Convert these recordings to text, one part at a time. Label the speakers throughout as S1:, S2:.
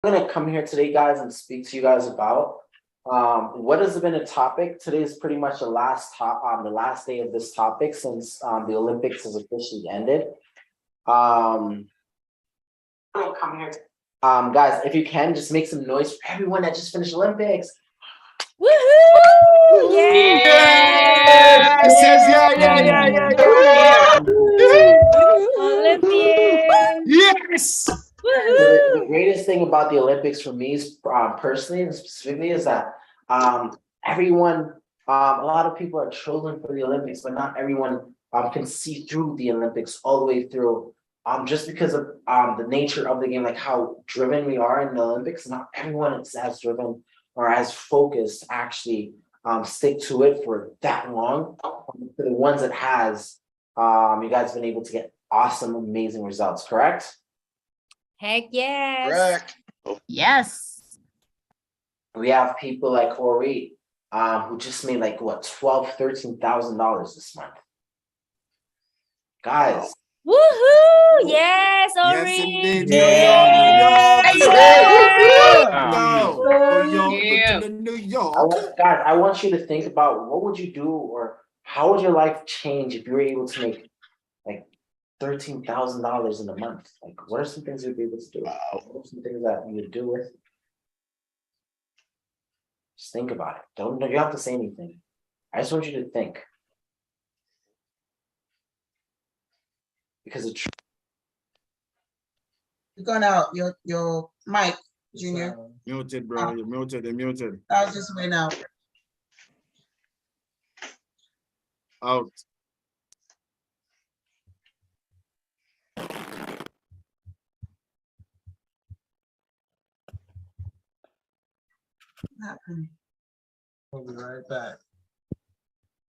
S1: I'm gonna come here today, guys, and speak to you guys about what has been a topic. Today is pretty much the last the last day of this topic since the Olympics has officially ended. I'm gonna come here. Guys, if you can, just make some noise for everyone that just finished Olympics.
S2: Woohoo! Yeah! Olympians!
S3: Yes!
S1: The greatest thing about the Olympics for me, personally and specifically, is that everyone, a lot of people are chosen for the Olympics, but not everyone can see through the Olympics all the way through. Just because of the nature of the game, like how driven we are in the Olympics, not everyone is as driven or as focused to actually stick to it for that long. For the ones that has, you guys have been able to get awesome, amazing results, correct?
S2: Heck yes!
S3: Correct.
S2: Yes.
S1: We have people like Corey, who just made like what $12,000-13,000 this month. Guys.
S2: Woohoo! Yes,
S3: Yes,
S2: Ori!
S3: indeed. New York.
S1: Guys, I want you to think about what would you do or how would your life change if you were able to make like $13,000 in a month? Like, what are some things you'd be able to do? What are some things that you would do with it? Just think about it. Don't you have to say anything. I just want you to think. Because it's
S4: You're going out your mic, Junior.
S3: Muted, bro. You're muted. You're muted.
S4: I just went out.
S3: Out.
S4: We'll be right back.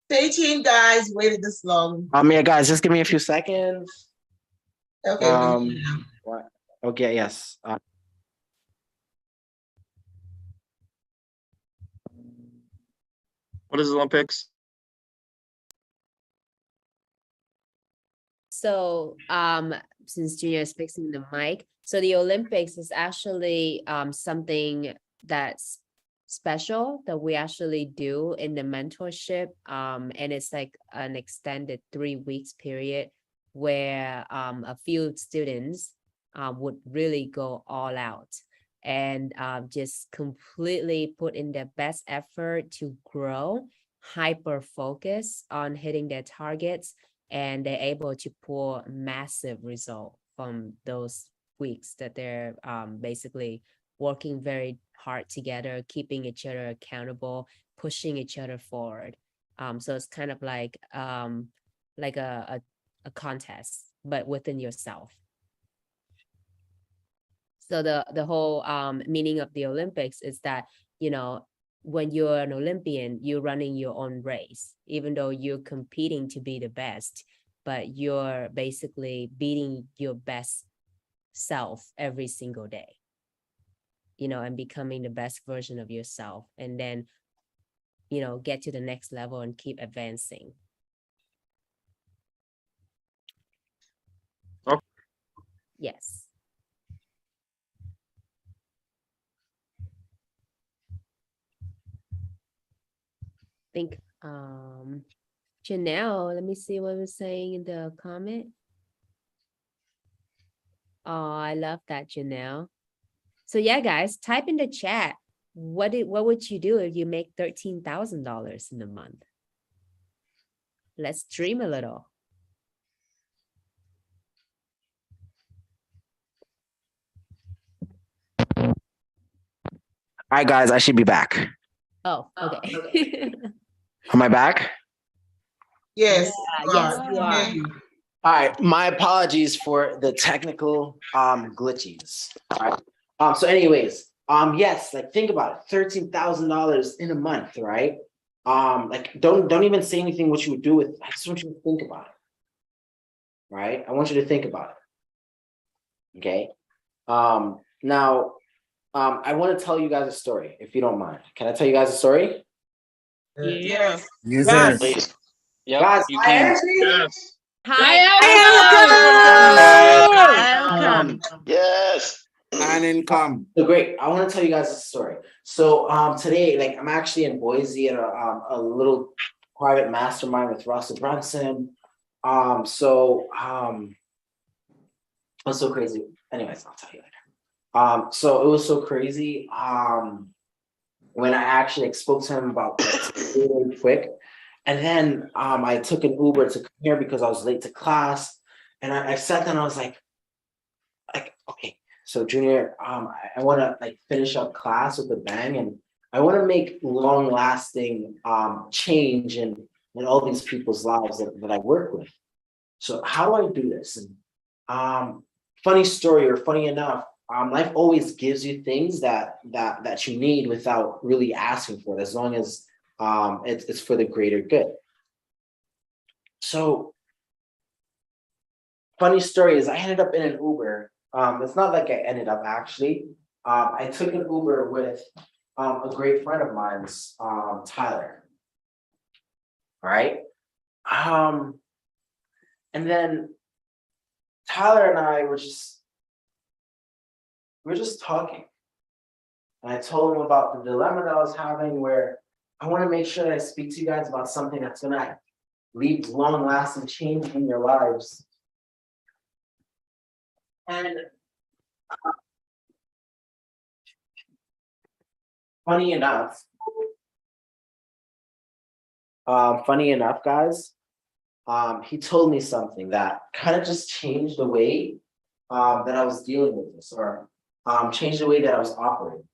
S4: Stay tuned, guys. Waited this long.
S1: yeah, guys, just give me a few seconds.
S4: Okay.
S1: What? Okay, yes.
S5: What is Olympics?
S2: So, since Junior is fixing the mic, so the Olympics is actually something that's special that we actually do in the mentorship, and it's like an extended 3 weeks period where a few students would really go all out and just completely put in their best effort to grow, hyper focus on hitting their targets, and they're able to pull massive result from those weeks that they're basically working very hard together, keeping each other accountable, pushing each other forward. So it's kind of like a contest, but within yourself. So the whole meaning of the Olympics is that, you know, when you're an Olympian, you're running your own race, even though you're competing to be the best, but you're basically beating your best self every single day, you know, and becoming the best version of yourself, and then, you know, get to the next level and keep advancing.
S5: Okay.
S2: Yes. Think Janelle, let me see what was saying in the comment. Oh, I love that, Janelle. So yeah, guys, type in the chat. What would you do if you make $13,000 in a month? Let's dream a little.
S1: All right, guys, I should be back.
S2: Oh, okay.
S1: Am I back?
S4: Yes.
S2: Yes, you are.
S1: All right, my apologies for the technical glitches. All right. So anyways, yes, like think about it, $13,000 in a month, right? Like don't even say anything what you would do with it. I just want you to think about it. Right? I want you to think about it. Okay. Now I want to tell you guys a story, if you don't mind. Can I tell you guys a story?
S4: Yes.
S3: Yes.
S5: Please. Yep,
S1: Guys,
S5: you can.
S2: Hi.
S5: Welcome.
S2: Welcome.
S5: Yes.
S3: and income.
S1: So great. I want to tell you guys a story. So today, like I'm actually in Boise at a little private mastermind with Russell Brunson. It's so crazy. Anyways, I'll tell you later. So it was so crazy. When I actually spoke to him about this really quick. And then I took an Uber to come here because I was late to class. And I sat down, I was like, okay, so Junior, I want to like finish up class with a bang, and I want to make long lasting change in all these people's lives that I work with. So how do I do this? And funny story, or funny enough, life always gives you things that you need without really asking for it, as long as it's for the greater good. So funny story is I ended up in an Uber. It's not like I ended up actually. I took an Uber with a great friend of mine's, Tyler. All right. And then Tyler and I were just talking. And I told him about the dilemma that I was having, where I want to make sure that I speak to you guys about something that's gonna leave long-lasting change in your lives. And funny enough, guys, he told me something that kind of just changed the way that I was dealing with this, or changed the way that I was operating.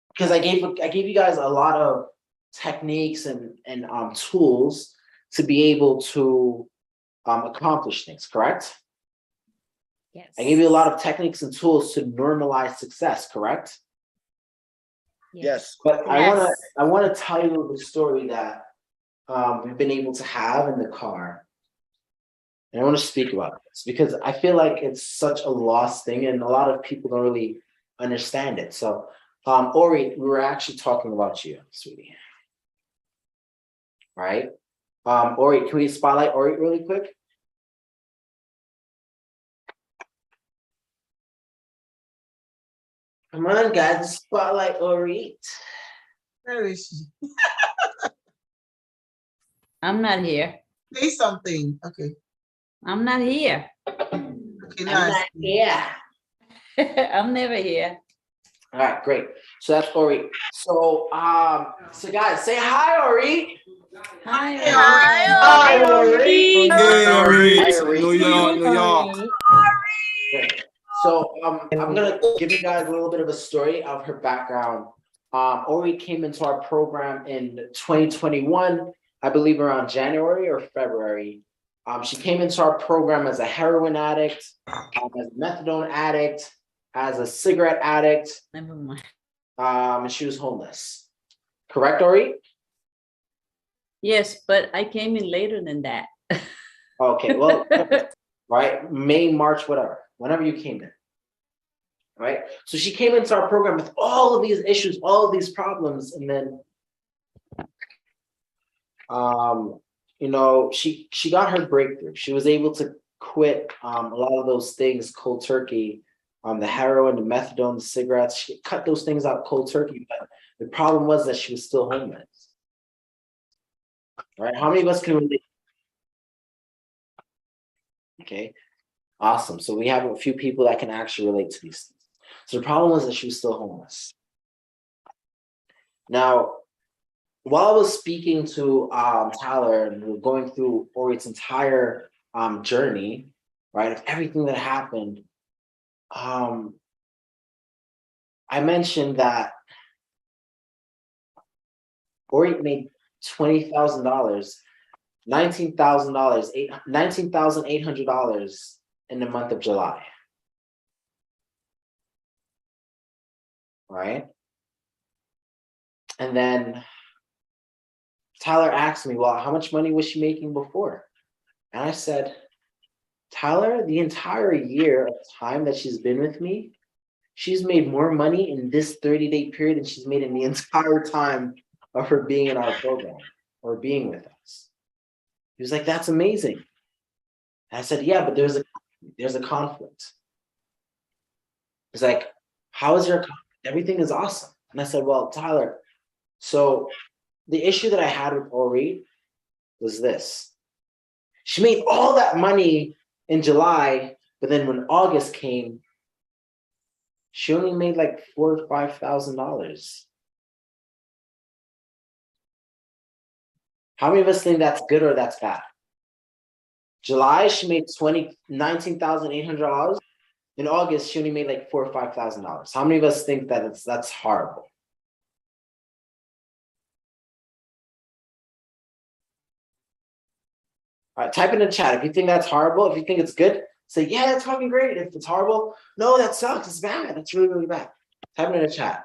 S1: Because I gave you guys a lot of techniques and tools to be able to accomplish things, correct?
S2: Yes.
S1: I gave you a lot of techniques and tools to normalize success, correct?
S3: Yes.
S1: But
S2: Yes.
S1: I wanna tell you the story that we've been able to have in the car. And I want to speak about this because I feel like it's such a lost thing, and a lot of people don't really understand it. So Ori, we were actually talking about you, sweetie. Right? Ori, can we spotlight Ori really quick? Come on, guys, spotlight Ori.
S4: Where is she?
S5: I'm not here.
S4: Say something. Okay.
S5: I'm not here.
S4: Okay,
S1: I'm
S4: nice.
S1: not here.
S5: I'm never here.
S1: All right, great. So that's Ori. So guys, say hi, Ori.
S5: Hi.
S1: Hi, Ori.
S3: Hey, Ori.
S1: Hi, Ori.
S3: New York, New York.
S1: Great. So I'm gonna give you guys a little bit of a story of her background. Ori came into our program in 2021, I believe around January or February. She came into our program as a heroin addict, as a methadone addict, as a cigarette addict,
S5: Never mind.
S1: and she was homeless. Correct, Ori?
S5: Yes, but I came in later than that.
S1: Okay, well, right, May, March, whatever, whenever you came in. Right, so she came into our program with all of these issues, all of these problems, and then she got her breakthrough. She was able to quit a lot of those things cold turkey, the heroin, the methadone, the cigarettes. She cut those things out cold turkey, but the problem was that she was still homeless. Right? How many of us can relate? Okay, awesome. So we have a few people that can actually relate to these things. So the problem was that she was still homeless. Now, while I was speaking to Tyler and we were going through Ori's entire journey, right, of everything that happened, I mentioned that Ori made $20,000, $19,800 in the month of July. Right? And then Tyler asked me, well, how much money was she making before? And I said, Tyler, the entire year of time that she's been with me, she's made more money in this 30-day period than she's made in the entire time of her being in our program or being with us. He was like, that's amazing. And I said, yeah, but there's a conflict. He's like, how is your, everything is awesome. And I said, well, Tyler, so the issue that I had with Ori was this. She made all that money in July, but then when August came, she only made like $4,000 or $5,000. How many of us think that's good or that's bad? July, she made $19,800. In August, she only made like $4,000 or $5,000. How many of us think that that's horrible? All right, type in the chat if you think that's horrible. If you think it's good, say, yeah, that's fucking great. If it's horrible, no, that sucks. It's bad. That's really, really bad. Type it in the chat.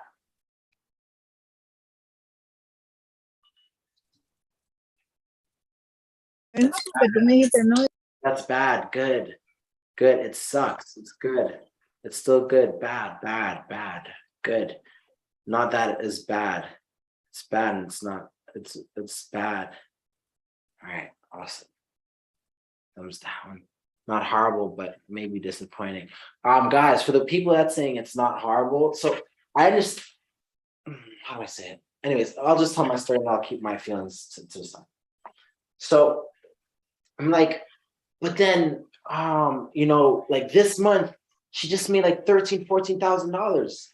S1: That's bad. Good. Good. It sucks. It's good. It's still good. Bad, bad, bad. Good. Not that it is bad. It's bad and it's not, it's bad. All right, awesome. Thumbs down. Not horrible, but maybe disappointing. Guys, for the people that's saying it's not horrible, so I just, how do I say it? Anyways, I'll just tell my story and I'll keep my feelings to the side. So I'm like, but then, you know, like this month, she just made like $13,000, $14,000.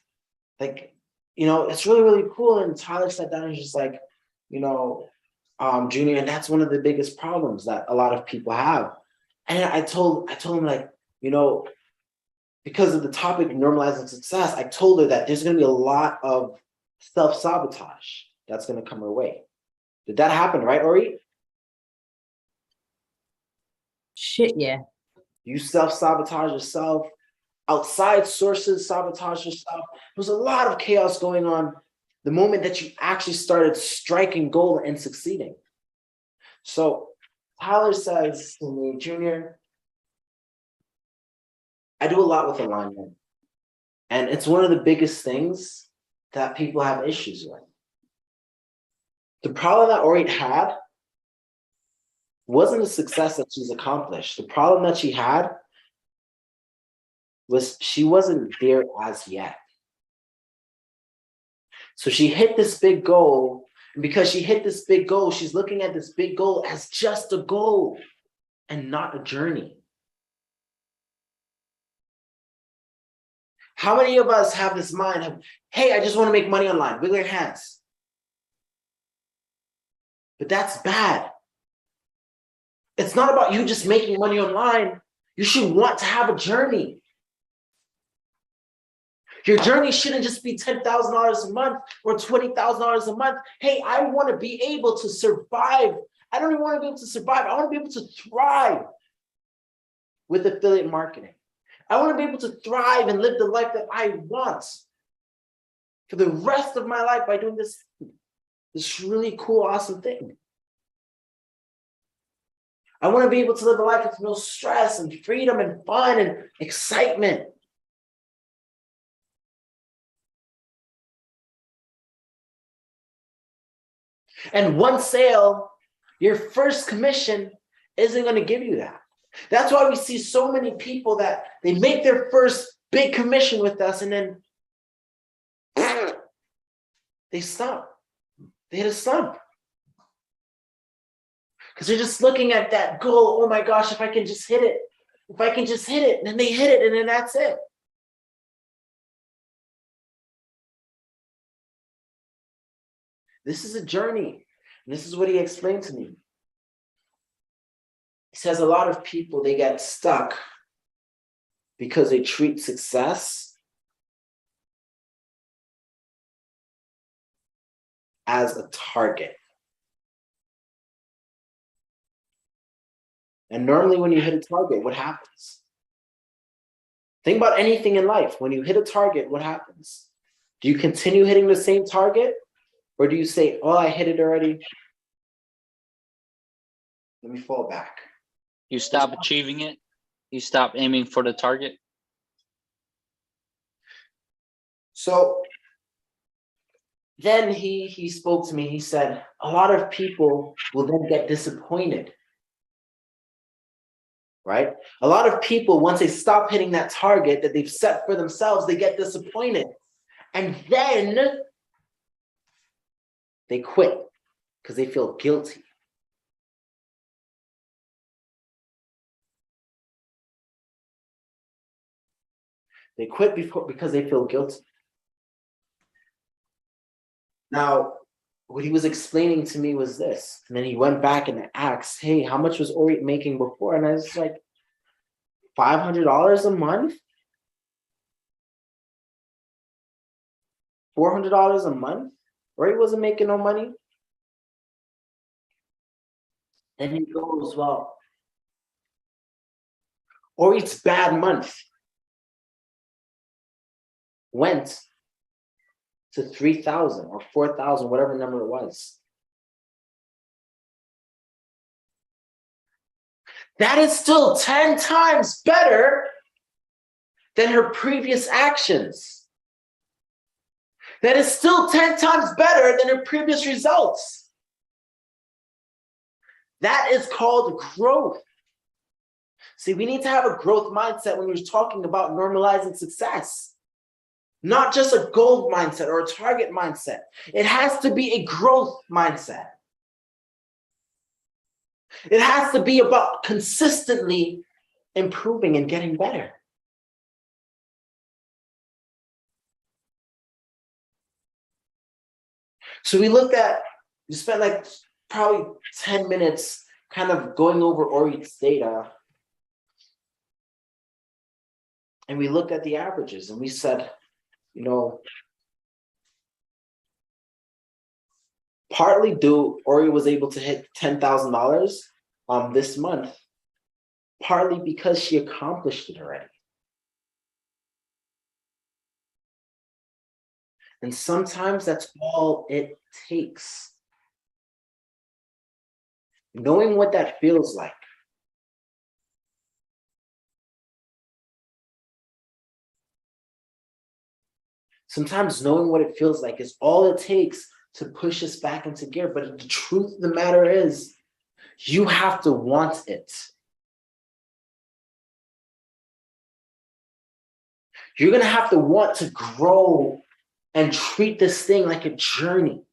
S1: Like, you know, it's really, really cool. And Tyler sat down and he's just like, you know, Junior, and that's one of the biggest problems that a lot of people have. And I told him, like, you know, because of the topic of normalizing success, I told her that there's going to be a lot of self-sabotage that's going to come her way. Did that happen, right, Ori?
S5: Shit, yeah.
S1: You self-sabotage yourself. Outside sources sabotage yourself. There was a lot of chaos going on the moment that you actually started striking gold and succeeding. So Tyler says to me, Junior, I do a lot with alignment. And it's one of the biggest things that people have issues with. The problem that Ori had wasn't the success that she's accomplished. The problem that she had was she wasn't there as yet. So she hit this big goal, and because she hit this big goal, she's looking at this big goal as just a goal and not a journey. How many of us have this mind of, hey, I just want to make money online, wiggle your hands. But that's bad. It's not about you just making money online. You should want to have a journey. Your journey shouldn't just be $10,000 a month or $20,000 a month. Hey, I want to be able to survive. I don't even want to be able to survive. I want to be able to thrive with affiliate marketing. I want to be able to thrive and live the life that I want for the rest of my life by doing this really cool, awesome thing. I want to be able to live a life with no stress and freedom and fun and excitement. And one sale, your first commission isn't going to give you that. That's why we see so many people that they make their first big commission with us and then they stop. They hit a slump. Because they're just looking at that goal. Oh my gosh, if I can just hit it. If I can just hit it. And then they hit it and then that's it. This is a journey. And this is what he explained to me. He says a lot of people, they get stuck because they treat success as a target. And normally when you hit a target, what happens? Think about anything in life. When you hit a target, what happens? Do you continue hitting the same target? Or do you say, oh, I hit it already? Let me fall back.
S6: You stop achieving it. You stop aiming for the target.
S1: So then he spoke to me. He said, a lot of people will then get disappointed right? A lot of people, once they stop hitting that target that they've set for themselves, they get disappointed. And then they quit because they feel guilty. They quit because they feel guilty. Now, what he was explaining to me was this. And then he went back and asked, hey, how much was Ori making before? And I was like, $500 a month? $400 a month? Ori wasn't making no money. Then he goes, well, Ori's bad month went to 3,000 or 4,000, whatever number it was. That is still 10 times better than her previous actions. That is still 10 times better than her previous results. That is called growth. See, we need to have a growth mindset when we're talking about normalizing success. Not just a goal mindset or a target mindset. It has to be a growth mindset. It has to be about consistently improving and getting better. So we spent like probably 10 minutes kind of going over Ori's data. And we looked at the averages and we said, you know, partly Ori was able to hit $10,000 this month, partly because she accomplished it already. And sometimes that's all it takes. Knowing what that feels like. Sometimes knowing what it feels like is all it takes to push us back into gear. But the truth of the matter is, you have to want it. You're going to have to want to grow and treat this thing like a journey.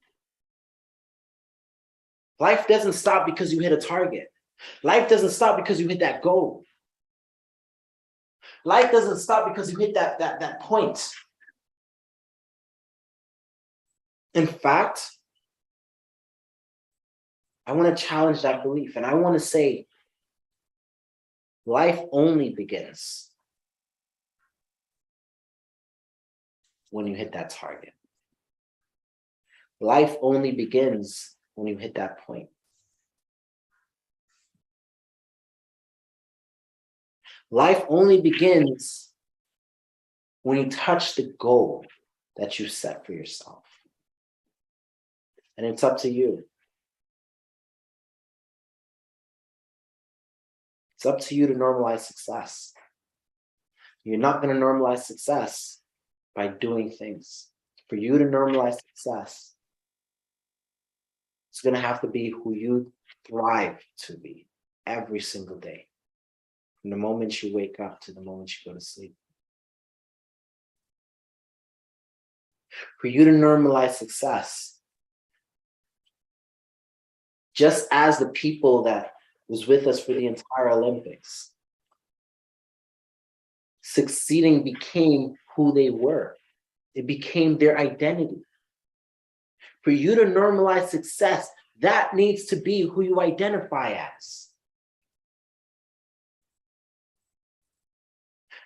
S1: Life doesn't stop because you hit a target. Life doesn't stop because you hit that goal. Life doesn't stop because you hit that point. In fact, I want to challenge that belief, and I want to say life only begins when you hit that target. Life only begins when you hit that point. Life only begins when you touch the goal that you set for yourself. And it's up to you. It's up to you to normalize success. You're not going to normalize success by doing things. For you to normalize success, it's going to have to be who you thrive to be every single day. From the moment you wake up to the moment you go to sleep. For you to normalize success, just as the people that was with us for the entire Olympics, succeeding became who they were. It became their identity. For you to normalize success, that needs to be who you identify as.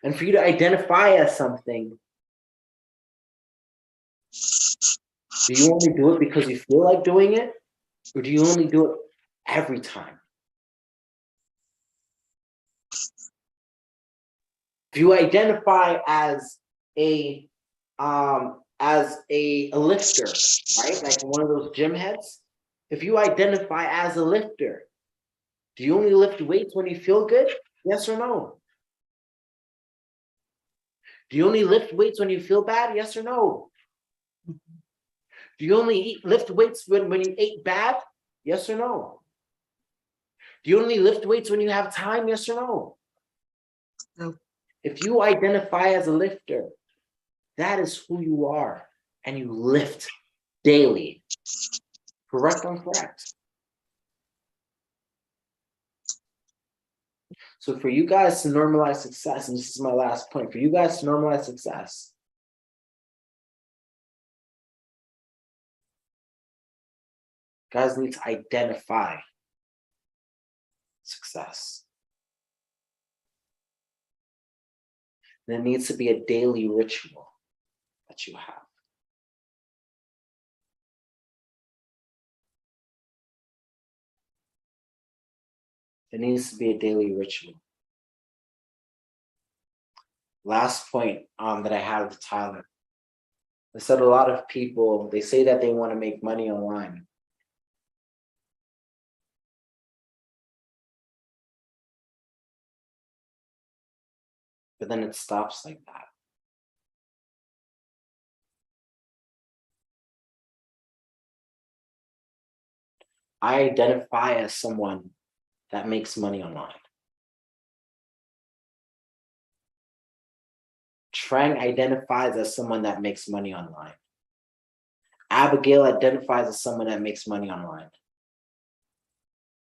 S1: And for you to identify as something, do you only do it because you feel like doing it? Or do you only do it every time? If you identify as a lifter, right? Like one of those gym heads. If you identify as a lifter, do you only lift weights when you feel good? Yes or no? Do you only lift weights when you feel bad? Yes or no? Do you only lift weights when you ate bad? Yes or no? Do you only lift weights when you have time? Yes or no?
S4: No.
S1: If you identify as a lifter, that is who you are, and you lift daily. Correct or incorrect? So for you guys to normalize success, and this is my last point, for you guys to normalize success, guys need to identify success. There needs to be a daily ritual that you have. There needs to be a daily ritual. Last point that I had with Tyler. I said a lot of people, they say that they want to make money online. But then it stops like that. I identify as someone that makes money online. Trang identifies as someone that makes money online. Abigail identifies as someone that makes money online.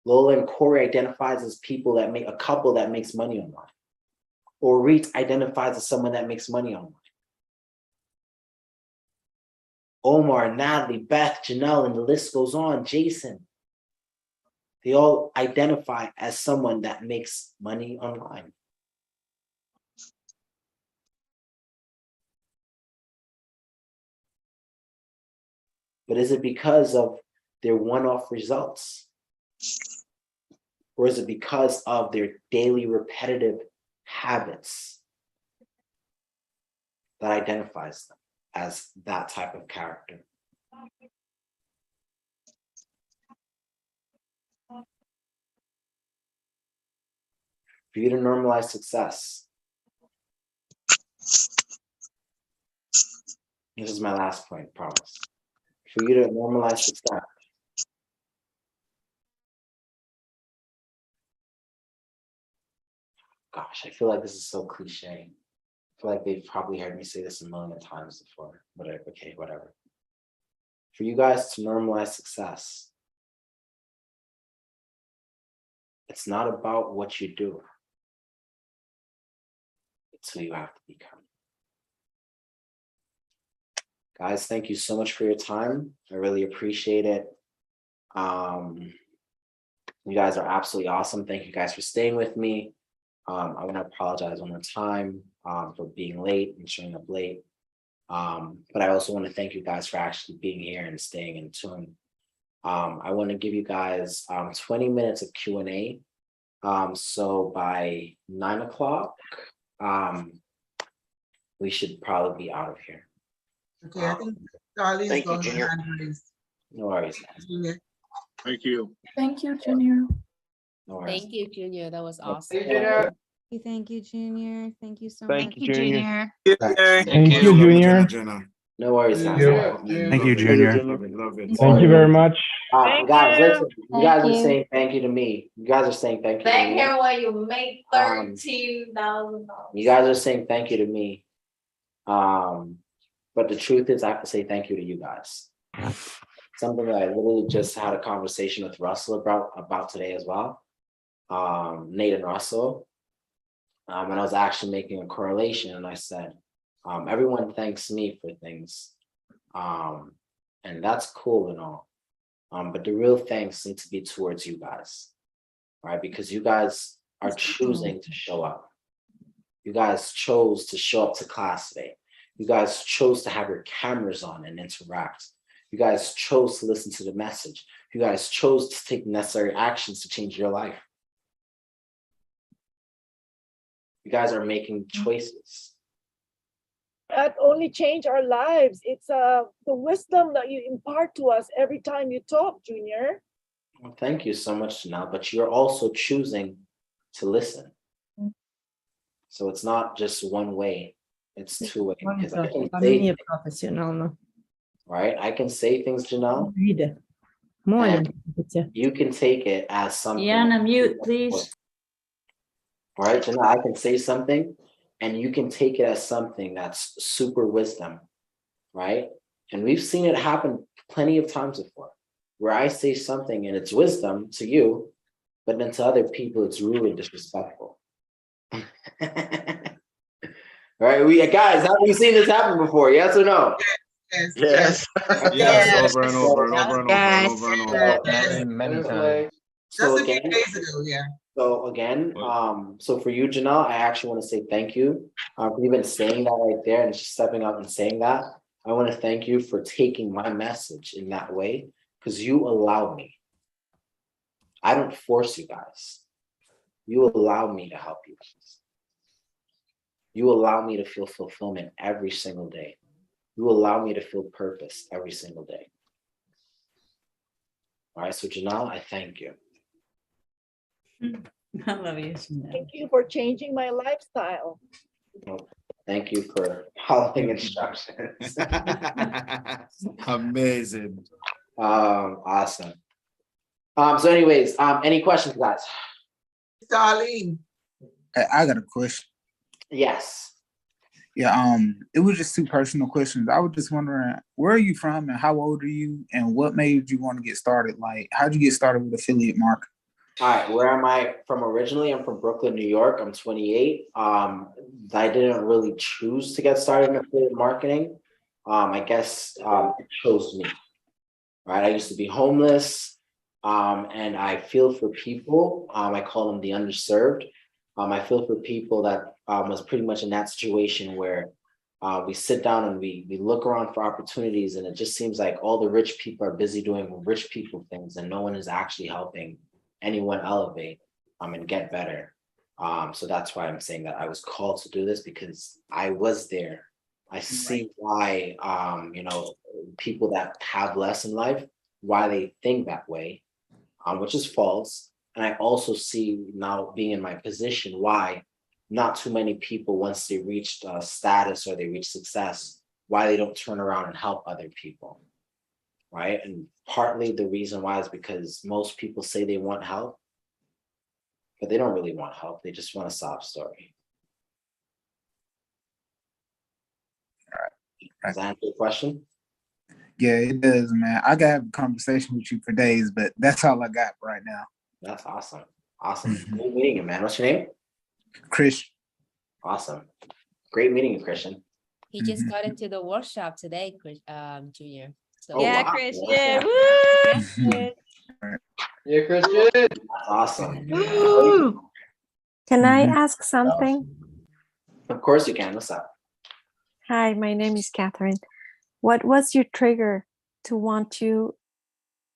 S1: Lola and Corey identifies as people that make a couple that makes money online. Or Reet identifies as someone that makes money online. Omar, Natalie, Beth, Janelle, and the list goes on, Jason. They all identify as someone that makes money online. But is it because of their one-off results? Or is it because of their daily repetitive habits that identifies them as that type of character? For you to normalize success, this is my last point, promise. For you to normalize success, gosh, I feel like this is so cliche. I feel like they've probably heard me say this a million times before, but okay, whatever. For you guys to normalize success, it's not about what you do. It's who you have to become. Guys, thank you so much for your time. I really appreciate it. You guys are absolutely awesome. Thank you guys for staying with me. I want to apologize one more time for being late and showing up late. But I also want to thank you guys for actually being here and staying in tune. I want to give you guys 20 minutes of Q&A. So by 9 o'clock, we should probably be out of here.
S4: Okay, I think Charlie's
S3: Thank you,
S4: going to
S3: Junior.
S4: hand raise.
S1: No worries.
S4: Junior.
S3: Thank you.
S7: Thank you, Junior.
S1: No worries.
S2: Thank you, Junior. That was awesome.
S8: Thank you, Junior. Thank you so
S9: Thank
S8: much.
S9: you, Junior.
S6: Thank
S9: you, Junior.
S3: Jenna.
S1: No worries, guys.
S9: Thank you, Junior.
S3: Love it, love it.
S9: Thank you very much.
S1: Guys, listen, you guys
S8: Thank
S1: are
S8: you.
S1: saying thank you to me. You guys are saying thank you to me.
S2: when you make $13,000.
S1: You guys are saying thank you to me. But the truth is I have to say thank you to you guys. Something that I literally just had a conversation with Russell about today as well. Nate and Russell. And I was actually making a correlation and I said, everyone thanks me for things. And that's cool and all. But the real thanks need to be towards you guys, right? Because you guys are choosing to show up. You guys chose to show up to class today. You guys chose to have your cameras on and interact. You guys chose to listen to the message. You guys chose to take necessary actions to change your life. You guys are making choices.
S10: That only change our lives. It's the wisdom that you impart to us every time you talk, Junior.
S1: Well, thank you so much, Janelle, but you're also choosing to listen. So it's not just one way, it's two way. Because I can say,
S7: profesional, no?
S1: right? I can say things, Janelle,
S7: More than
S1: And you can take it as something.
S5: Yana, mute, please.
S1: All right, Janelle, I can say something and you can take it as something that's super wisdom, right? And we've seen it happen plenty of times before, where I say something and it's wisdom to you, but then to other people, it's rude and disrespectful. All right, guys, have you seen this happen before? Yes or no?
S3: Yes.
S4: Yes.
S3: Over and over and over and over and over and over.
S4: Yes.
S9: Many times.
S1: So
S4: Just a few
S1: again,
S4: days ago, yeah.
S1: so again, so for you, Janelle, I actually want to say thank you for even saying that right there and just stepping up and saying that. I want to thank you for taking my message in that way because you allow me. I don't force you guys. You allow me to help you guys. You allow me to feel fulfillment every single day. You allow me to feel purpose every single day. All right, so Janelle, I thank you.
S5: I love you. Janelle.
S10: Thank you for changing my lifestyle.
S1: Thank you for following instructions.
S3: Amazing.
S1: Awesome. So anyways, any questions, guys?
S4: Darlene,
S11: I got a question.
S1: Yes.
S11: Yeah, it was just two personal questions. I was just wondering, where are you from and how old are you and what made you want to get started? Like, how'd you get started with affiliate marketing?
S1: All right, where am I from originally? I'm from Brooklyn, New York. I'm 28. I didn't really choose to get started in affiliate marketing. I guess it chose me. Right, I used to be homeless, and I feel for people. I call them the underserved. I feel for people that was pretty much in that situation where we sit down and we look around for opportunities, and it just seems like all the rich people are busy doing rich people things, and no one is actually helping anyone elevate and get better. So that's why I'm saying that I was called to do this because I was there. I see why people that have less in life, why they think that way, which is false. And I also see now being in my position why not too many people, once they reach status or they reach success, why they don't turn around and help other people, right? And partly the reason why is because most people say they want help, but they don't really want help. They just want a sob story. Does that answer your question?
S11: Yeah, it does, man. I could have a conversation with you for days, but that's all I got right now.
S1: That's awesome. Awesome. Great meeting you, man. What's your name?
S11: Chris.
S1: Awesome. Great meeting you, Christian.
S2: He just got into the workshop today, Junior. So
S1: Oh,
S8: Yeah,
S1: wow.
S8: Christian. Woo!
S1: Yeah, Christian. That's awesome.
S7: Can I ask something?
S1: Of course you can. What's up?
S7: Hi, my name is Catherine. What was your trigger to want you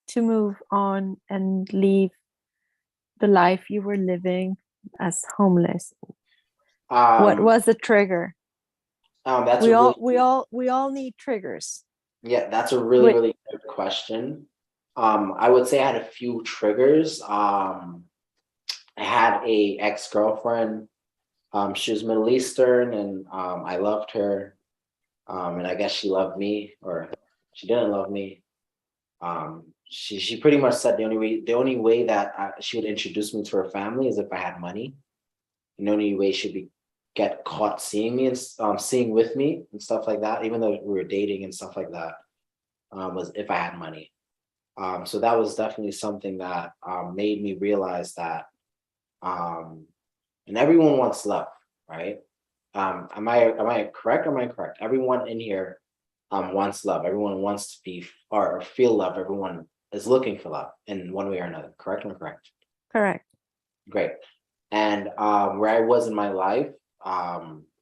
S7: to move on and leave the life you were living as homeless? What was the trigger?
S1: That's
S7: we
S1: a
S7: we all need triggers.
S1: Yeah, that's a really good question. I would say I had a few triggers. I had a ex-girlfriend. She was Middle Eastern, and I loved her. And I guess she loved me, or she didn't love me. She pretty much said the only way that she would introduce me to her family is if I had money. And the only way she'd get caught seeing me and seeing with me and stuff like that, even though we were dating and stuff like that, was if I had money. So that was definitely something that made me realize that, and everyone wants love, right? Am I correct or am I incorrect? Everyone in here wants love. Everyone wants to be or feel love. Everyone is looking for love in one way or another. Correct or incorrect?
S7: Correct.
S1: Great. And where I was in my life,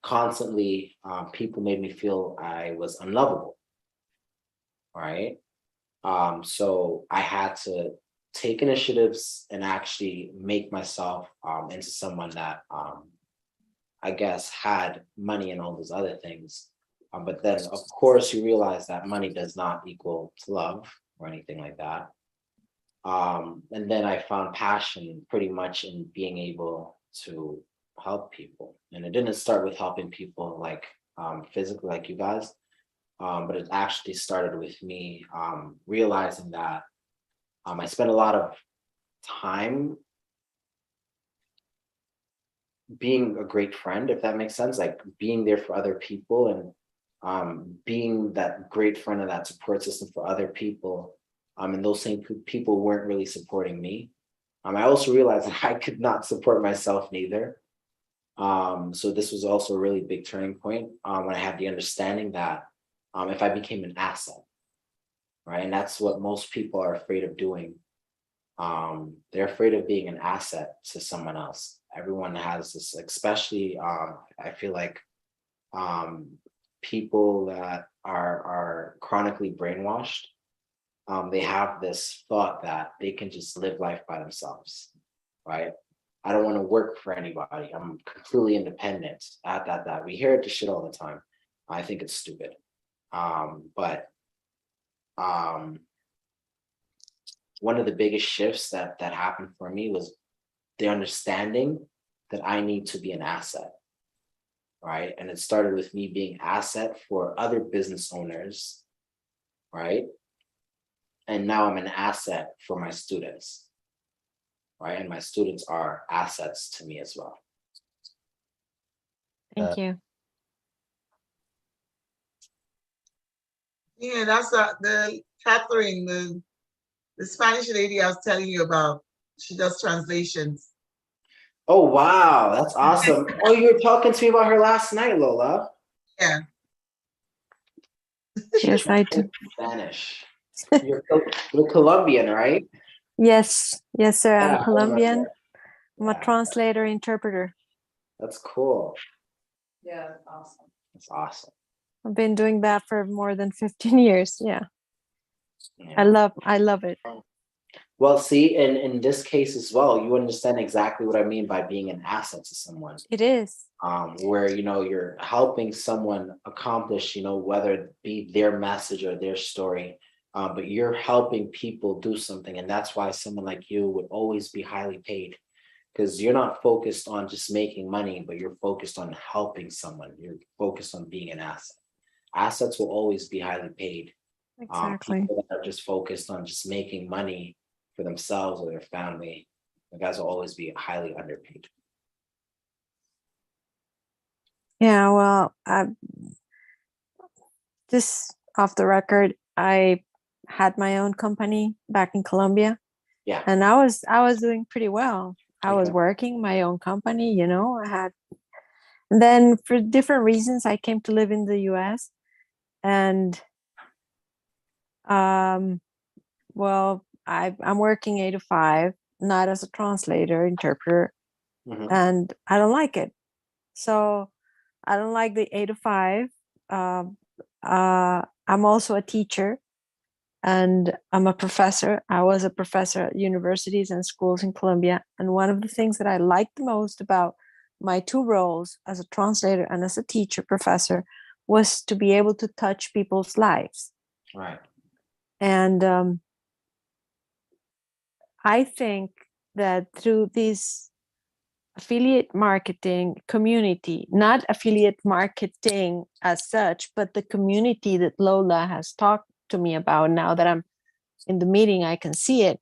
S1: constantly people made me feel I was unlovable. Right. So I had to take initiatives and actually make myself into someone that I guess had money and all those other things. But then of course you realize that money does not equal to love or anything like that. And then I found passion pretty much in being able to help people. And it didn't start with helping people like physically like you guys, but it actually started with me realizing that I spent a lot of time being a great friend, if that makes sense, like being there for other people and being that great friend and that support system for other people. And those same people weren't really supporting me. I also realized that I could not support myself neither. So this was also a really big turning point when I had the understanding that if I became an asset, right? And that's what most people are afraid of doing. They're afraid of being an asset to someone else. Everyone has this, especially I feel like people that are chronically brainwashed, they have this thought that they can just live life by themselves, right? I don't want to work for anybody. I'm completely independent. That we hear it to shit all the time. I think it's stupid. But one of the biggest shifts that happened for me was the understanding that I need to be an asset, right? And it started with me being asset for other business owners, right? And now I'm an asset for my students, right? And my students are assets to me as well.
S7: Thank you.
S4: Yeah, that's the Catherine, the Spanish lady I was telling you about. She does translations.
S1: Oh, wow, that's awesome. Oh, you were talking to me about her last night, Lola.
S4: Yeah.
S7: Yes, I do.
S1: Spanish. You're Colombian, right?
S7: Yes, yes, sir.
S1: Yeah, I
S7: I'm
S1: remember.
S7: Colombian. I'm a
S1: Yeah.
S7: translator, interpreter.
S1: That's cool.
S4: Yeah, that's awesome.
S1: That's awesome.
S7: I've been doing that for more than 15 years. Yeah.
S1: Yeah.
S7: I love it.
S1: Well, see, in this case as well, you understand exactly what I mean by being an asset to someone.
S7: It is.
S1: Where you're helping someone accomplish, whether it be their message or their story, but you're helping people do something, and that's why someone like you would always be highly paid, because you're not focused on just making money, but you're focused on helping someone. You're focused on being an asset. Assets will always be highly paid.
S7: Exactly.
S1: People that are just focused on just making money for themselves or their family, the guys will always be highly underpaid.
S7: Yeah, well, just off the record, I had my own company back in Colombia.
S1: Yeah.
S7: And I was doing pretty well. I was
S1: Okay.
S7: working my own company, and then for different reasons I came to live in the US. And well, I'm working 8 to 5, not as a translator, interpreter,
S1: Mhm.
S7: and I don't like it. So I don't like the 8 to 5. I'm also a teacher and I'm a professor. I was a professor at universities and schools in Colombia. And one of the things that I liked the most about my 2 roles as a translator and as a teacher, professor, was to be able to touch people's lives.
S1: Right.
S7: And I think that through this affiliate marketing community, not affiliate marketing as such, but the community that Lola has talked to me about, now that I'm in the meeting, I can see it.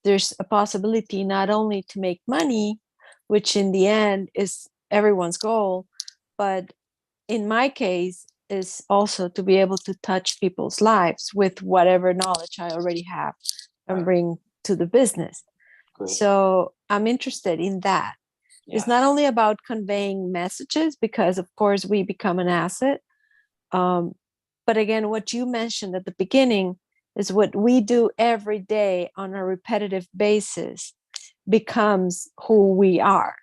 S7: There's a possibility not only to make money, which in the end is everyone's goal, but in my case is also to be able to touch people's lives with whatever knowledge I already have and
S1: Right.
S7: bring to the business.
S1: Great.
S7: So I'm interested in that. It's not only about conveying messages, because of course we become an asset. But again, what you mentioned at the beginning is what we do every day on a repetitive basis becomes who we are.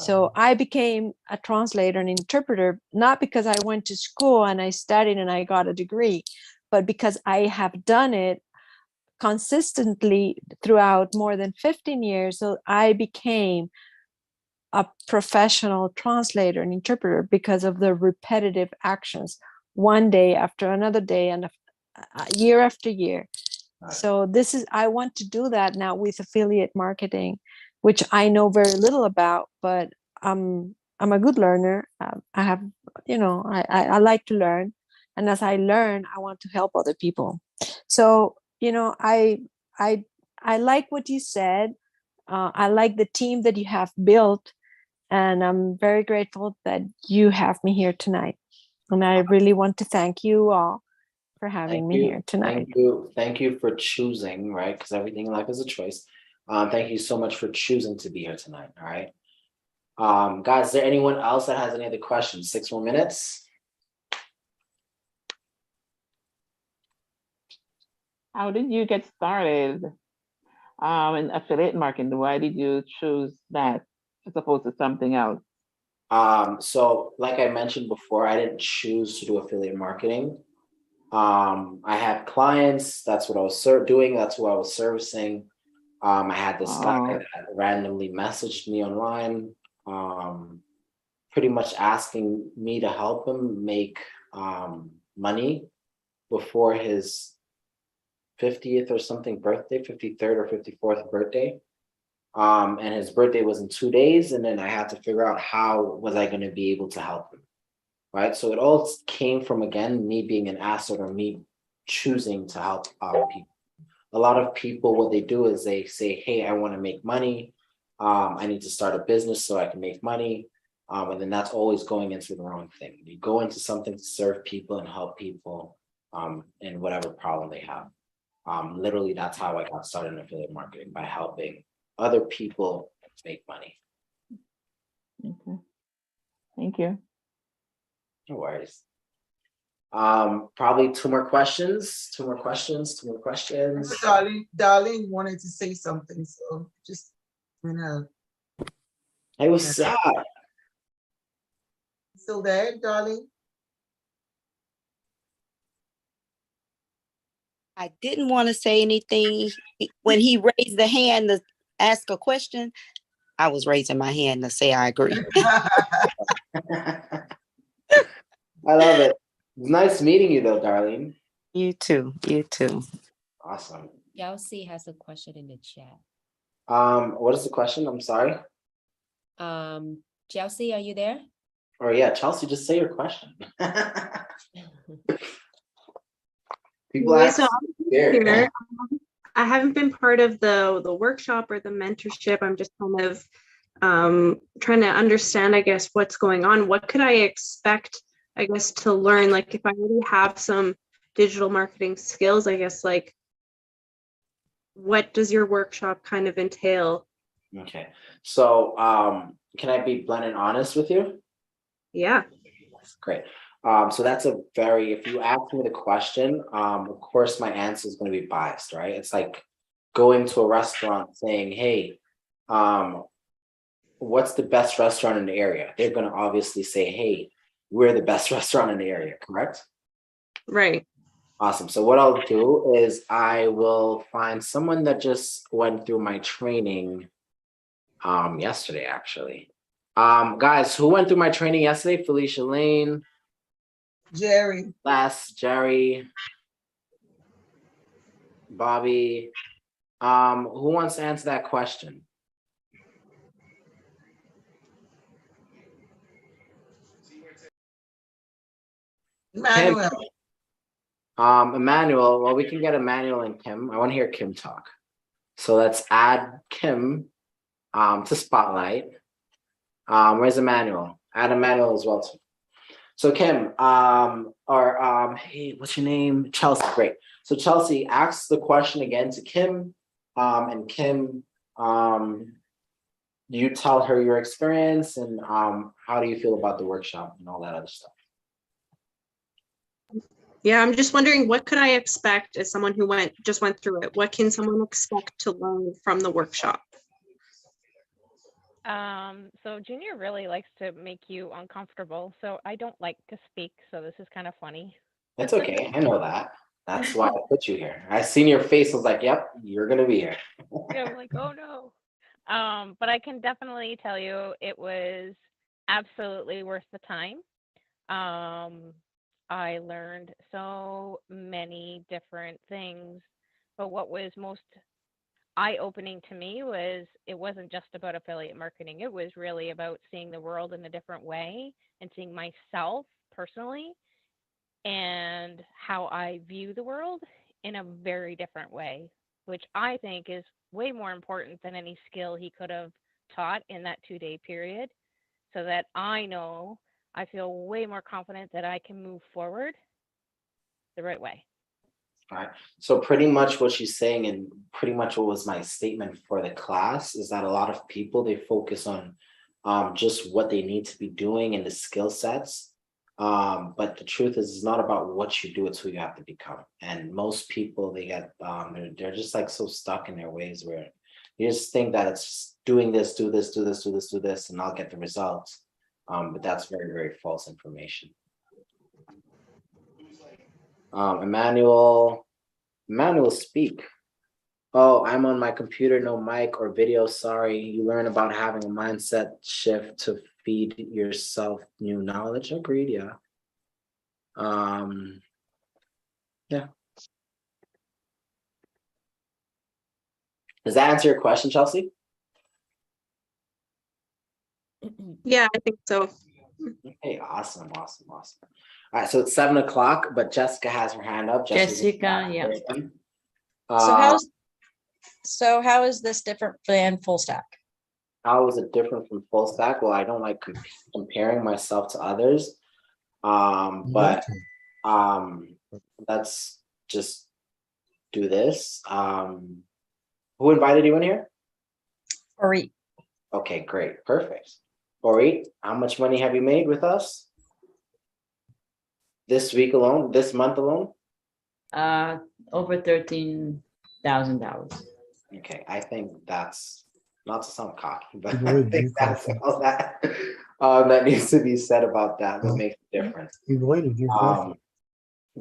S7: So I became a translator and interpreter, not because I went to school and I studied and I got a degree, but because I have done it consistently throughout more than 15 years. So I became a professional translator and interpreter because of the repetitive actions, one day after another day and year after year.
S1: Right.
S7: So I want to do that now with affiliate marketing, which I know very little about, but I'm a good learner. I have, I like to learn. And as I learn, I want to help other people. So, I like what you said. I like the team that you have built, and I'm very grateful that you have me here tonight. And I really want to thank you all for having
S1: Thank
S7: me
S1: you.
S7: here tonight.
S1: Thank you for choosing, right? Because everything in life is a choice. Thank you so much for choosing to be here tonight. All right. Guys, is there anyone else that has any other questions? 6 more minutes.
S12: How did you get started in affiliate marketing? Why did you choose that as opposed to something else?
S1: So like I mentioned before, I didn't choose to do affiliate marketing. I had clients, that's what I was doing, that's who I was servicing. I had this guy that randomly messaged me online, pretty much asking me to help him make money before his 50th or something birthday, 53rd or 54th birthday. And his birthday was in 2 days, and then I had to figure out how was I going to be able to help him. Right. So it all came from, again, me being an asset or me choosing to help people. A lot of people, what they do is they say, hey, I want to make money. I need to start a business so I can make money. And then that's always going into the wrong thing. You go into something to serve people and help people in whatever problem they have. Literally, that's how I got started in affiliate marketing, by helping other people make money.
S12: Okay. Thank you.
S1: No worries. Probably 2 more questions. 2 more questions. 2 more questions.
S4: Darlene wanted to say something, so just,
S1: Hey, what's up?
S4: Still there, Darlene?
S13: I didn't want to say anything. When he raised the hand to ask a question, I was raising my hand to say I agree.
S1: I love it. It's nice meeting you though, Darlene.
S13: You too. You too.
S1: Awesome.
S2: Chelsea has a question in the chat.
S1: What is the question? I'm sorry.
S2: Chelsea, are you there?
S1: Or yeah, Chelsea, just say your question. People
S14: Okay,
S1: ask.
S14: so I'm here. I haven't been part of the workshop or the mentorship. I'm just kind of trying to understand, I guess, what's going on. What could I expect, I guess, to learn? Like if I already have some digital marketing skills, I guess, like what does your workshop kind of entail?
S1: Okay. So can I be blunt and honest with you?
S14: Yeah.
S1: Great. So that's a very, if you ask me the question, of course my answer is going to be biased, right? It's like going to a restaurant saying, hey, what's the best restaurant in the area? They're going to obviously say, hey, we're the best restaurant in the area, correct?
S14: Right.
S1: Awesome. So what I'll do is I will find someone that just went through my training yesterday, actually. Guys, who went through my training yesterday? Felicia Lane.
S4: Jerry.
S1: Jerry. Bobby. Who wants to answer that question?
S4: Emmanuel.
S1: Emmanuel, well, we can get Emmanuel and Kim. I want to hear Kim talk. So let's add Kim to Spotlight. Where's Emmanuel? Add Emmanuel as well too. So Kim, hey, what's your name? Chelsea, great. So Chelsea, ask the question again to Kim, and Kim, you tell her your experience and how do you feel about the workshop and all that other stuff.
S14: Yeah, I'm just wondering, what could I expect as someone who just went through it? What can someone expect to learn from the workshop?
S15: So Junior really likes to make you uncomfortable. So I don't like to speak. So this is kind of funny.
S1: It's okay. I know that. That's why I put you here. I seen your face. I was like, yep, you're going to be here.
S15: Yeah, I'm like, oh no. But I can definitely tell you it was absolutely worth the time. I learned so many different things, but what was most eye-opening to me was it wasn't just about affiliate marketing. It was really about seeing the world in a different way and seeing myself personally and how I view the world in a very different way. which I think is way more important than any skill he could have taught in that 2-day period, so that I know I feel way more confident that I can move forward the right way.
S1: All right, so pretty much what she's saying, and pretty much what was my statement for the class, is that a lot of people, they focus on just what they need to be doing and the skill sets. But the truth is, it's not about what you do, it's who you have to become. And most people, they get they're just like so stuck in their ways where you just think that it's doing this, do this, do this, do this, do this, and I'll get the results. But that's very, very false information. Emmanuel, speak. Oh, I'm on my computer, no mic or video. Sorry. You learn about having a mindset shift to feed yourself new knowledge. Agreed. Yeah. Yeah. Does that answer your question, Chelsea?
S14: Yeah, I think so.
S1: Okay, awesome. All right, so it's 7 o'clock, but Jessica has her hand up.
S5: Jessica, yeah.
S16: So how is this different than full stack?
S1: How is it different from full stack? Well, I don't like comparing myself to others. But let's just do this. Who invited you in here?
S16: Ori.
S1: Okay, great, perfect. Ori, how much money have you made with us? This week alone, this month alone?
S5: Over $13,000.
S1: Okay, I think that's, not to sound cocky, but I think that's all that that needs to be said about that. That makes a difference.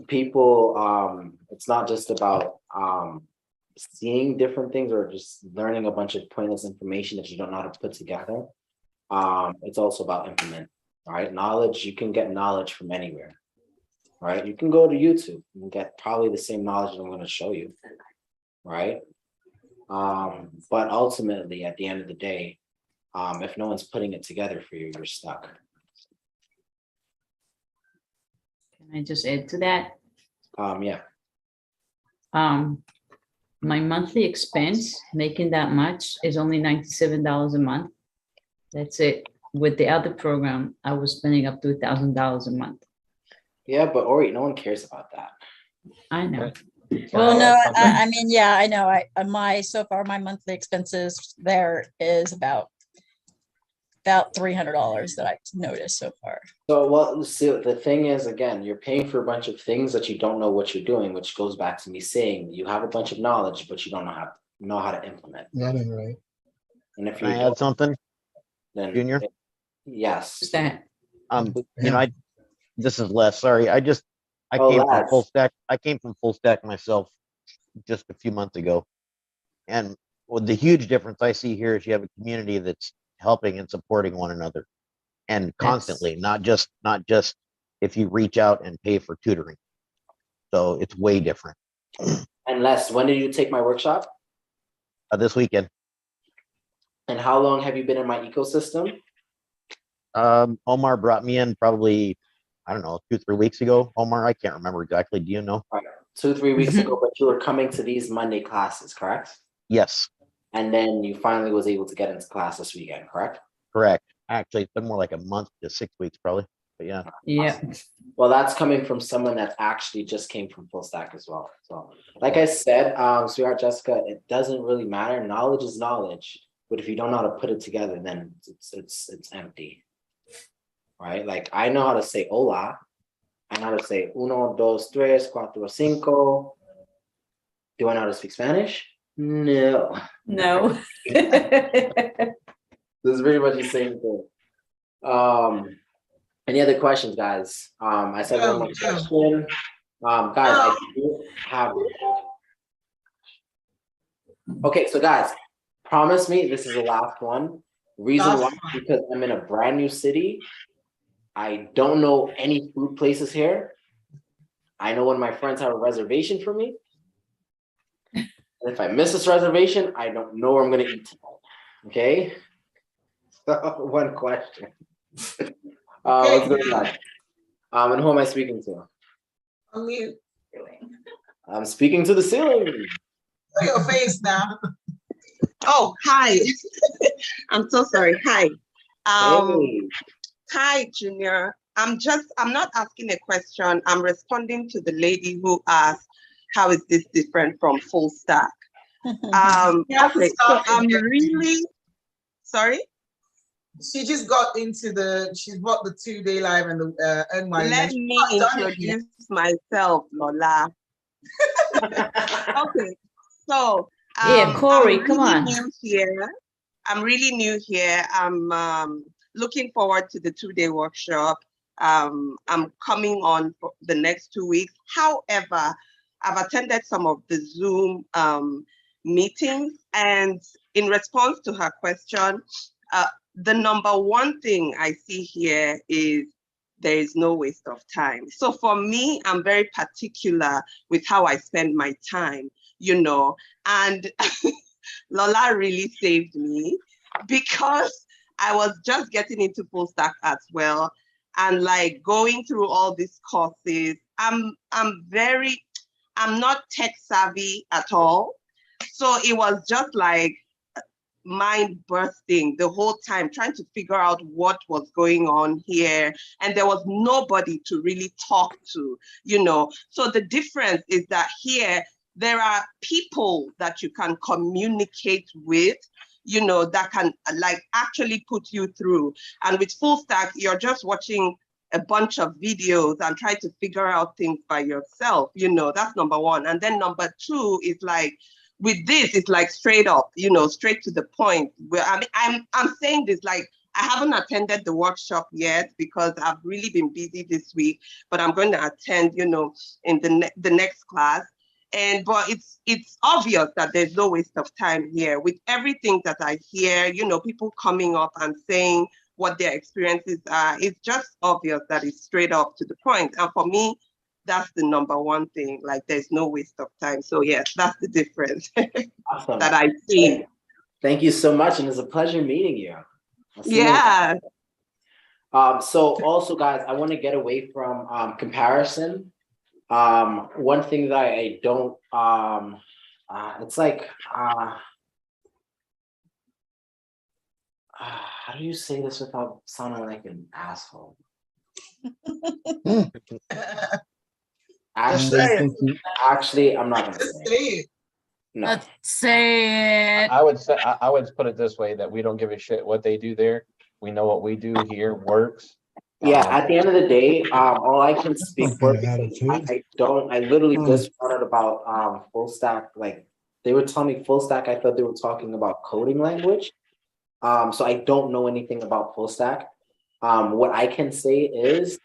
S1: People, it's not just about seeing different things or just learning a bunch of pointless information that you don't know how to put together. It's also about implementing, right? Knowledge, you can get knowledge from anywhere, right? You can go to YouTube and get probably the same knowledge that I'm going to show you, right? But ultimately, at the end of the day, if no one's putting it together for you, you're stuck.
S5: Can I just add to that?
S1: Yeah.
S5: My monthly expense, making that much, is only $97 a month. That's it. With the other program, I was spending up to $1,000 a month.
S1: Yeah, but Ori, no one cares about that.
S5: I know.
S16: Well, no, I mean, yeah, I know. So far my monthly expenses there is about $300 that I've noticed so far.
S1: So, well, see, the thing is, again, you're paying for a bunch of things that you don't know what you're doing, which goes back to me saying you have a bunch of knowledge, but you don't know how to implement.
S17: Yeah, that's right.
S1: And if
S18: Can I add something,
S1: then
S18: Junior?
S1: Yes.
S18: This is Les. Sorry, I came from full stack. I came from full stack myself just a few months ago, and the huge difference I see here is you have a community that's helping and supporting one another, and constantly, not just if you reach out and pay for tutoring. So it's way different.
S1: And Les, when did you take my workshop?
S18: This weekend.
S1: And how long have you been in my ecosystem?
S18: Omar brought me in probably, I don't know, 2-3 weeks ago. Omar, I can't remember exactly. Do you know?
S1: 2-3 weeks ago, but you were coming to these Monday classes, correct?
S18: Yes.
S1: And then you finally was able to get into class this weekend, correct?
S18: Correct. Actually, it's been more like a month to 6 weeks probably, but yeah.
S5: Yeah.
S1: Well, that's coming from someone that actually just came from full stack as well. So like I said, sweetheart Jessica, it doesn't really matter. Knowledge is knowledge, but if you don't know how to put it together, then it's empty. Right? Like I know how to say hola. I know how to say 1, 2, 3, 4, 5. Do I know how to speak Spanish? No.
S5: No.
S1: This is pretty much the same thing. Any other questions, guys? I said one more question. Guys, I do have. Okay, so guys, promise me this is the last one. Reason why, because I'm in a brand new city. I don't know any food places here. I know when my friends have a reservation for me. And if I miss this reservation, I don't know where I'm gonna eat tonight. Okay? One question. What's going on? And who am I speaking to?
S4: Unmute.
S1: I'm speaking to the ceiling.
S4: Show your face now.
S17: Oh, hi. I'm so sorry. Hi. Hi, Junior. I'm not asking a question. I'm responding to the lady who asked, how is this different from full stack? Okay, so I'm really sorry.
S4: She just got into she's bought the 2-day live and the NY.
S17: Let me introduce myself, Lola. Okay, so
S5: Yeah, Corey, come on.
S17: I'm really new here. I'm looking forward to the 2-day workshop. I'm coming on for the next 2 weeks. However, I've attended some of the Zoom meetings, and in response to her question, the number one thing I see here is there is no waste of time. So for me, I'm very particular with how I spend my time, you know, and Lola really saved me because I was just getting into full stack as well. And like going through all these courses, I'm not tech savvy at all. So it was just like mind bursting the whole time, trying to figure out what was going on here. And there was nobody to really talk to, you know. So the difference is that here, there are people that you can communicate with, you know, that can like actually put you through. And with full stack, you're just watching a bunch of videos and try to figure out things by yourself, you know. That's number one. And then number two is like, with this, it's like straight up, you know, straight to the point. Where I'm saying this like, I haven't attended the workshop yet because I've really been busy this week, but I'm going to attend, you know, in the next class. But it's obvious that there's no waste of time here. With everything that I hear, you know, people coming up and saying what their experiences are, it's just obvious that it's straight up to the point. And for me, that's the number one thing. Like, there's no waste of time. So yes, that's the difference
S1: Awesome.
S17: that I see.
S1: Thank you so much, and it's a pleasure meeting you.
S17: Yeah.
S1: So also, guys, I want to get away from comparison. One thing that I don't, it's like, how do you say this without sounding like an asshole? Actually, I'm not gonna say it. No.
S16: Let's say it.
S19: I would put it this way, that we don't give a shit what they do there. We know what we do here works.
S1: Yeah, at the end of the day, all I can speak for, I literally just found out about full stack. Like, they were telling me full stack, I thought they were talking about coding language. So I don't know anything about full stack. What I can say is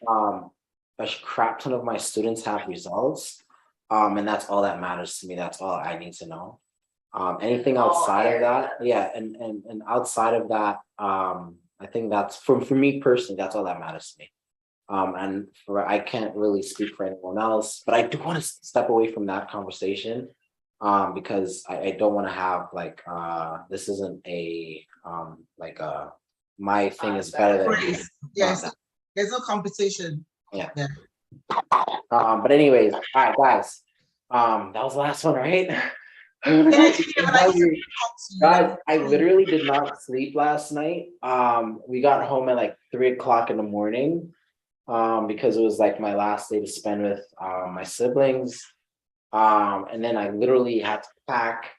S1: a crap ton of my students have results. And that's all that matters to me. That's all I need to know. Anything outside of that, yeah, and outside of that, I think that's for me personally, that's all that matters to me. And I can't really speak for anyone else, but I do want to step away from that conversation because I don't want to have like this isn't a my thing is better than yours.
S4: Yes, there's no competition.
S1: Yeah. But anyways, all right, guys. That was the last one, right? Guys, I literally did not sleep last night. We got home at like 3 o'clock in the morning because it was like my last day to spend with my siblings. And then I literally had to pack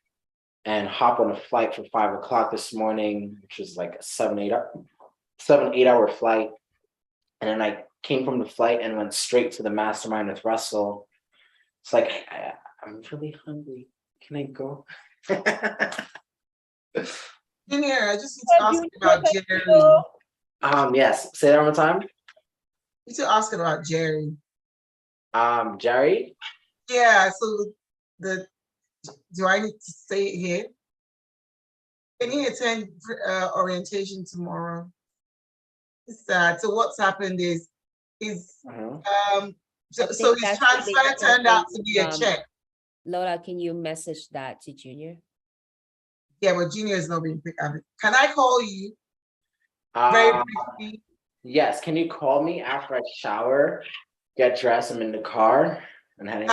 S1: and hop on a flight for 5 o'clock this morning, which was like a 7-8 hour flight. And then I came from the flight and went straight to the mastermind with Russell. It's like, I'm really hungry. Can I go?
S4: In here, I just need to ask about Jerry.
S1: Yes. Say that one more time.
S4: I need to ask about Jerry.
S1: Jerry?
S4: Yeah, so do I need to say it here? Can he attend orientation tomorrow? So what's happened is so his transfer turned out to be a check.
S2: Lola, can you message that to Junior?
S4: Yeah, but Junior is not being picked up. Can I call you? Very briefly.
S1: Yes, can you call me after I shower, get dressed, I'm in the car, and heading.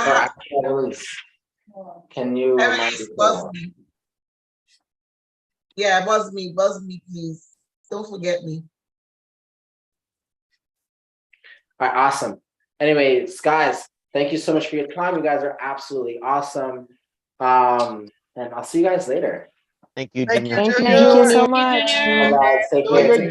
S1: Can Can you remind
S4: Emily,
S1: me?
S4: buzz me. Yeah, buzz me, please. Don't forget me.
S1: All right, awesome. Anyways, guys, thank you so much for your time. You guys are absolutely awesome. And I'll see you guys later.
S18: Thank you,
S3: Thank
S18: Junior.
S3: you,
S7: Thank
S3: Junior.
S7: you so much.
S1: Bye, guys. Take
S3: Enjoy
S1: care.
S3: your